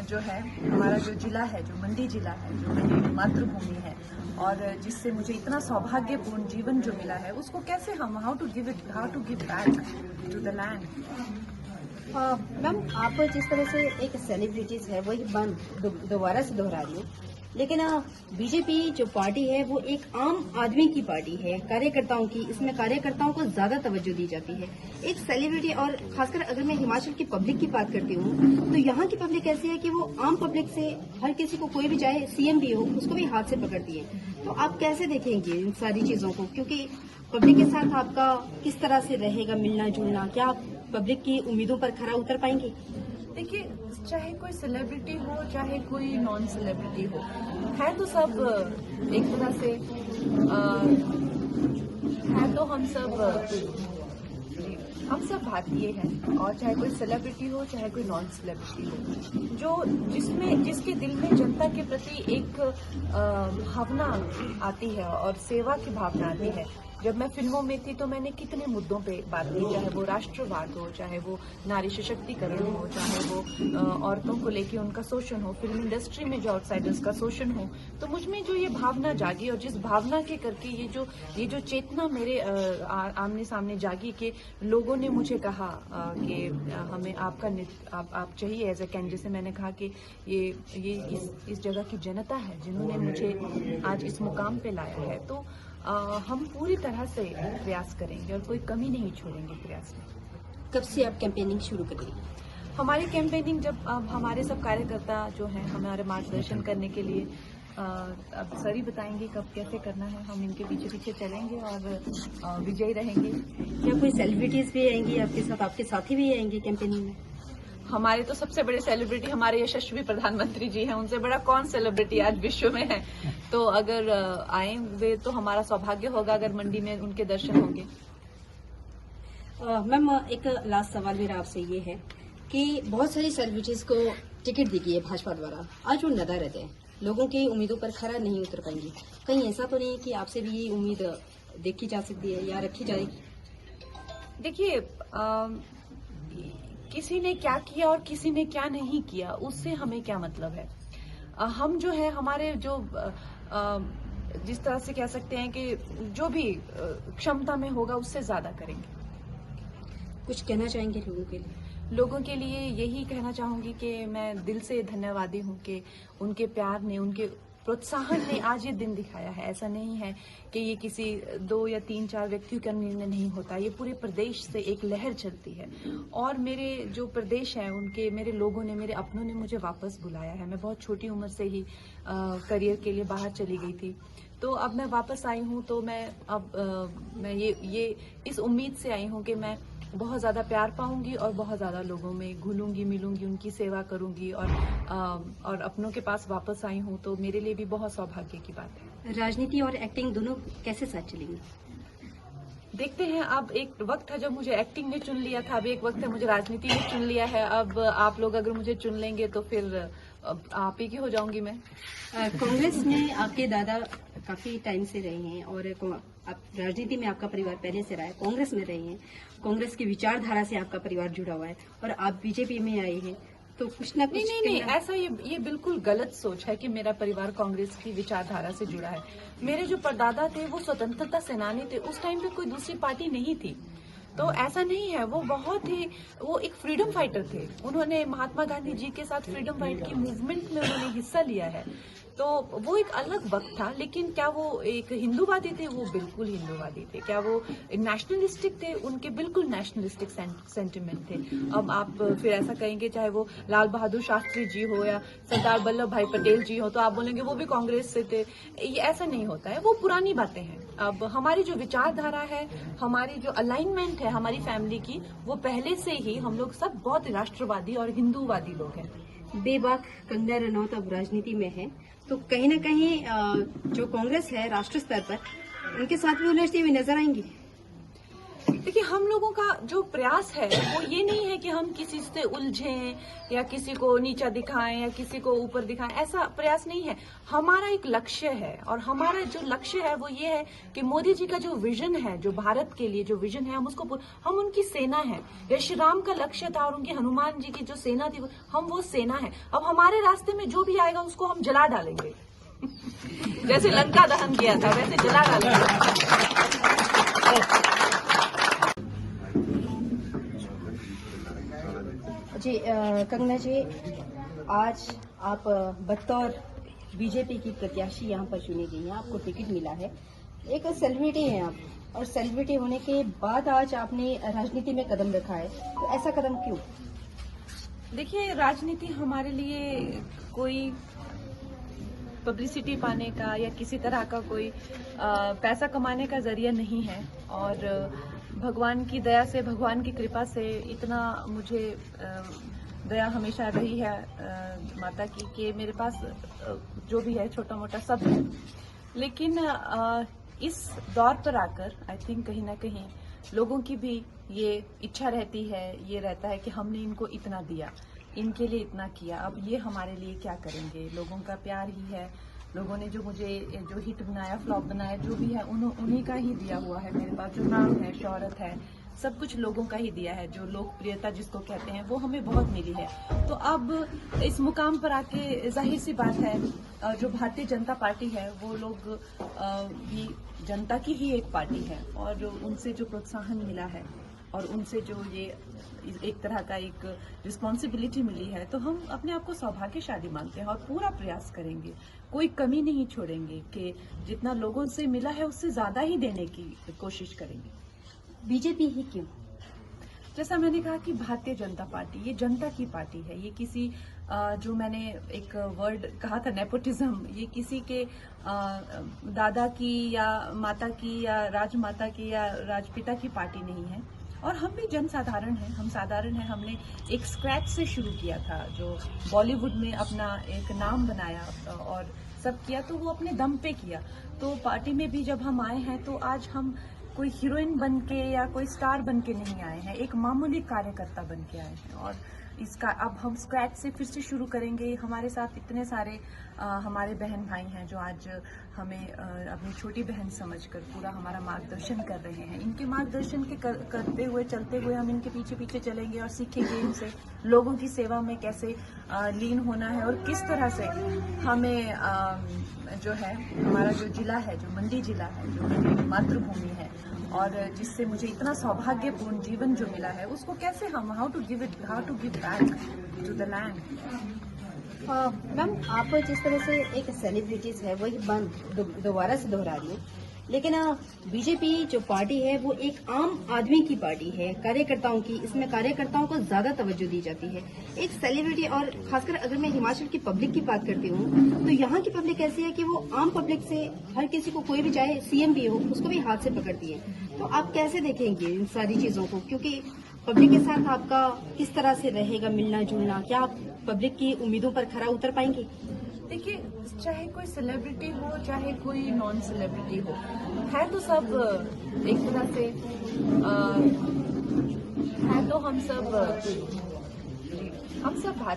जो है हमारा जो जिला है, जो मंडी जिला है, जो मेरी मातृभूमि है और जिससे मुझे इतना सौभाग्यपूर्ण जीवन जो मिला है, उसको कैसे हम how to give back to the land. Ma'am, आप जिस तरह से एक सेलिब्रिटीज है वही बन दोबारा से दोहरा रही हूँ, लेकिन बीजेपी जो पार्टी है वो एक आम आदमी की पार्टी है, कार्यकर्ताओं की। इसमें कार्यकर्ताओं को ज्यादा तवज्जो दी जाती है। एक सेलिब्रिटी, और खासकर अगर मैं हिमाचल की पब्लिक की बात करती हूँ तो यहाँ की पब्लिक ऐसी है कि वो आम पब्लिक से हर किसी को, कोई भी चाहे सीएम भी हो, उसको भी हाथ से पकड़ती है। तो आप कैसे देखेंगे इन सारी चीजों को, क्योंकि पब्लिक के साथ आपका किस तरह से रहेगा मिलना जुलना? क्या आप पब्लिक की उम्मीदों पर खरा उतर पाएंगे? देखिए, चाहे कोई सेलिब्रिटी हो चाहे कोई नॉन सेलिब्रिटी हो, है तो सब एक तरह से है तो हम सब भारतीय हैं। और चाहे कोई सेलिब्रिटी हो चाहे कोई नॉन सेलिब्रिटी हो, जिसके दिल में जनता के प्रति एक भावना आती है और सेवा की भावना आती है। जब मैं फिल्मों में थी तो मैंने कितने मुद्दों पे बात की, चाहे वो राष्ट्रवाद हो, चाहे वो नारी सशक्तिकरण हो, चाहे वो औरतों को लेके उनका शोषण हो, फिल्म इंडस्ट्री में जो आउटसाइडर्स का शोषण हो। तो मुझ में जो ये भावना जागी और जिस भावना के करके ये जो चेतना मेरे आमने सामने जागी कि लोगों ने मुझे कहा कि हमें आप चाहिए एज ए कैंडिडेट। जैसे मैंने कहा कि ये इस जगह की जनता है जिन्होंने मुझे आज इस मुकाम पे लाया है। तो हम पूरी तरह से प्रयास करेंगे और कोई कमी नहीं छोड़ेंगे प्रयास में। कब से आप कैंपेनिंग शुरू करेंगे? हमारी कैंपेनिंग जब अब हमारे सब कार्यकर्ता जो हैं हमारे मार्गदर्शन करने के लिए अब सर ही बताएंगे कब कैसे करना है। हम इनके पीछे पीछे चलेंगे और विजयी रहेंगे। क्या कोई सेलिब्रिटीज भी आएंगी आपके साथ, आपके साथी भी आएंगे कैंपेनिंग में? हमारे तो सबसे बड़े सेलिब्रिटी हमारे यशस्वी प्रधानमंत्री जी हैं, उनसे बड़ा कौन सेलिब्रिटी आज विश्व में है। तो अगर आएंगे तो हमारा सौभाग्य होगा अगर मंडी में उनके दर्शन होंगे। मैम, एक लास्ट सवाल मेरा आपसे ये है कि बहुत सारी सेलिब्रिटीज को टिकट दी गई है भाजपा द्वारा, आज वो नदारद रहते हैं, लोगों की उम्मीदों पर खरा नहीं उतर पाएंगी। कहीं ऐसा तो नहीं कि आपसे भी ये उम्मीद देखी जा सकती है या रखी जाएगी? देखिए, किसी ने क्या किया और किसी ने क्या नहीं किया उससे हमें क्या मतलब है। हम जो है हमारे जो जिस तरह से कह सकते हैं कि जो भी क्षमता में होगा उससे ज्यादा करेंगे। कुछ कहना चाहेंगे लोगों के लिए? लोगों के लिए यही कहना चाहूंगी कि मैं दिल से धन्यवादी हूं कि उनके प्यार ने, उनके प्रोत्साहन ने आज ये दिन दिखाया है। ऐसा नहीं है कि ये किसी 2 या 3-4 व्यक्तियों का निर्णय नहीं होता, ये पूरे प्रदेश से एक लहर चलती है। और मेरे जो प्रदेश है उनके, मेरे लोगों ने, मेरे अपनों ने मुझे वापस बुलाया है। मैं बहुत छोटी उम्र से ही करियर के लिए बाहर चली गई थी, तो अब मैं वापस आई हूँ। तो मैं ये इस उम्मीद से आई हूँ कि मैं बहुत ज्यादा प्यार पाऊंगी और बहुत ज्यादा लोगों में घुलूंगी मिलूंगी, उनकी सेवा करूंगी और अपनों के पास वापस आई हूं। तो मेरे लिए भी बहुत सौभाग्य की बात है। राजनीति और एक्टिंग दोनों कैसे साथ चलेंगी? देखते हैं। अब एक वक्त था जब मुझे एक्टिंग ने चुन लिया था, अब एक वक्त है मुझे राजनीति ने चुन लिया है। अब आप लोग अगर मुझे चुन लेंगे तो फिर आप ही की हो जाऊंगी मैं। कांग्रेस में आपके दादा काफी टाइम से रहे हैं और आप राजनीति में आपका परिवार पहले से रहा है, कांग्रेस में रहे हैं, कांग्रेस की विचारधारा से आपका परिवार जुड़ा हुआ है और आप बीजेपी में आए हैं, तो कुछ ना कुछ नहीं, ऐसा ये बिल्कुल गलत सोच है कि मेरा परिवार कांग्रेस की विचारधारा से जुड़ा है। मेरे जो परदादा थे वो स्वतंत्रता सेनानी थे, उस टाइम पे कोई दूसरी पार्टी नहीं थी। तो ऐसा नहीं है, वो एक फ्रीडम फाइटर थे। उन्होंने महात्मा गांधी जी के साथ फ्रीडम फाइट की मूवमेंट में उन्होंने हिस्सा लिया है। तो वो एक अलग वक्त था। लेकिन क्या वो एक हिंदूवादी थे? वो बिल्कुल हिंदूवादी थे। क्या वो नेशनलिस्टिक थे? उनके बिल्कुल नेशनलिस्टिक सेंटिमेंट थे। अब आप फिर ऐसा कहेंगे चाहे वो लाल बहादुर शास्त्री जी हो या सरदार वल्लभ भाई पटेल जी हो, तो आप बोलेंगे वो भी कांग्रेस से थे। ये ऐसा नहीं होता है, वो पुरानी बातें हैं। अब हमारी जो विचारधारा है, हमारी जो अलाइनमेंट है हमारी फैमिली की, वो पहले से ही हम लोग सब बहुत राष्ट्रवादी और हिंदूवादी लोग हैं। बेबाक कंगना रनौत अब राजनीति में है, तो कहीं न कहीं जो कांग्रेस है राष्ट्र स्तर पर, उनके साथ भी उलझती हुई नजर आएंगी। देखिए, हम लोगों का जो प्रयास है वो ये नहीं है कि हम किसी से उलझें या किसी को नीचा दिखाएं या किसी को ऊपर दिखाएं, ऐसा प्रयास नहीं है। हमारा एक लक्ष्य है और हमारा जो लक्ष्य है वो ये है कि मोदी जी का जो विजन है, जो भारत के लिए जो विजन है, हम उनकी सेना है। या श्री राम का लक्ष्य था और उनके हनुमान जी की जो सेना थी, हम वो सेना है। अब हमारे रास्ते में जो भी आएगा उसको हम जला डालेंगे। जैसे लंका दहन किया था वैसे जला डालेंगे। जी कंगना जी, आज आप बतौर बीजेपी की प्रत्याशी यहाँ पर चुनी गई हैं, आपको टिकट मिला है, एक सेलिब्रिटी हैं आप, और सेलिब्रिटी होने के बाद आज आपने राजनीति में कदम रखा है, तो ऐसा कदम क्यों? देखिए, राजनीति हमारे लिए कोई पब्लिसिटी पाने का या किसी तरह का कोई पैसा कमाने का जरिया नहीं है। और भगवान की दया से, भगवान की कृपा से इतना मुझे दया हमेशा रही है माता की कि मेरे पास जो भी है छोटा मोटा सब है। लेकिन इस दौर पर आकर आई थिंक कहीं ना कहीं लोगों की भी ये इच्छा रहती है, ये रहता है कि हमने इनको इतना दिया, इनके लिए इतना किया, अब ये हमारे लिए क्या करेंगे। लोगों का प्यार ही है, लोगों ने जो मुझे जो हिट बनाया, फ्लॉप बनाया, जो भी है उन्हीं का ही दिया हुआ है। मेरे पास जो नाम है, शोहरत है, सब कुछ लोगों का ही दिया है। जो लोकप्रियता जिसको कहते हैं वो हमें बहुत मिली है। तो अब इस मुकाम पर आके जाहिर सी बात है, जो भारतीय जनता पार्टी है वो लोग भी जनता की ही एक पार्टी है और उनसे जो प्रोत्साहन मिला है और उनसे जो ये एक तरह का एक रिस्पॉन्सिबिलिटी मिली है, तो हम अपने आप को सौभाग्यशाली मानते हैं और पूरा प्रयास करेंगे, कोई कमी नहीं छोड़ेंगे कि जितना लोगों से मिला है उससे ज्यादा ही देने की कोशिश करेंगे। बीजेपी ही क्यों? जैसा मैंने कहा कि भारतीय जनता पार्टी ये जनता की पार्टी है। ये किसी जो मैंने एक वर्ड कहा था नेपोटिज्म, ये किसी के दादा की या माता की या राजमाता की या राजपिता की पार्टी नहीं है। और हम भी जनसाधारण हैं, हम साधारण हैं। हमने एक स्क्रैच से शुरू किया था, जो बॉलीवुड में अपना एक नाम बनाया और सब किया तो वो अपने दम पे किया। तो पार्टी में भी जब हम आए हैं तो आज हम कोई हीरोइन बन के या कोई स्टार बन के नहीं आए हैं, एक मामूली कार्यकर्ता बन के आए हैं। और इसका अब हम स्क्रैच से फिर से शुरू करेंगे। हमारे साथ इतने सारे हमारे बहन भाई हैं जो आज हमें अपनी छोटी बहन समझकर पूरा हमारा मार्गदर्शन कर रहे हैं। इनके मार्गदर्शन के करते हुए, चलते हुए हम इनके पीछे पीछे चलेंगे और सीखेंगे इनसे लोगों की सेवा में कैसे लीन होना है और किस तरह से हमें जो है हमारा जो जिला है, जो मंडी जिला है, जो मेरी मातृभूमि है और जिससे मुझे इतना सौभाग्यपूर्ण जीवन जो मिला है, उसको कैसे हम how to give back to the land. Ma'am, आप जिस तरह से एक सेलिब्रिटीज है वही बंद दोबारा से दोहरा रही हूँ, लेकिन बीजेपी जो पार्टी है वो एक आम आदमी की पार्टी है, कार्यकर्ताओं की। इसमें कार्यकर्ताओं को ज्यादा तवज्जो दी जाती है। एक सेलिब्रिटी, और खासकर अगर मैं हिमाचल की पब्लिक की बात करती हूँ तो यहाँ की पब्लिक ऐसी है कि वो आम पब्लिक से हर किसी को, कोई भी चाहे सीएम भी हो, उसको भी हाथ से पकड़ती है। तो आप कैसे देखेंगे इन सारी चीजों को, क्योंकि पब्लिक के साथ आपका किस तरह से रहेगा मिलना जुलना? क्या आप पब्लिक की उम्मीदों पर खरा उतर पाएंगे? देखिए, चाहे कोई सेलिब्रिटी हो चाहे कोई नॉन सेलिब्रिटी हो, है तो सब एक तरह से है तो हम सब भारत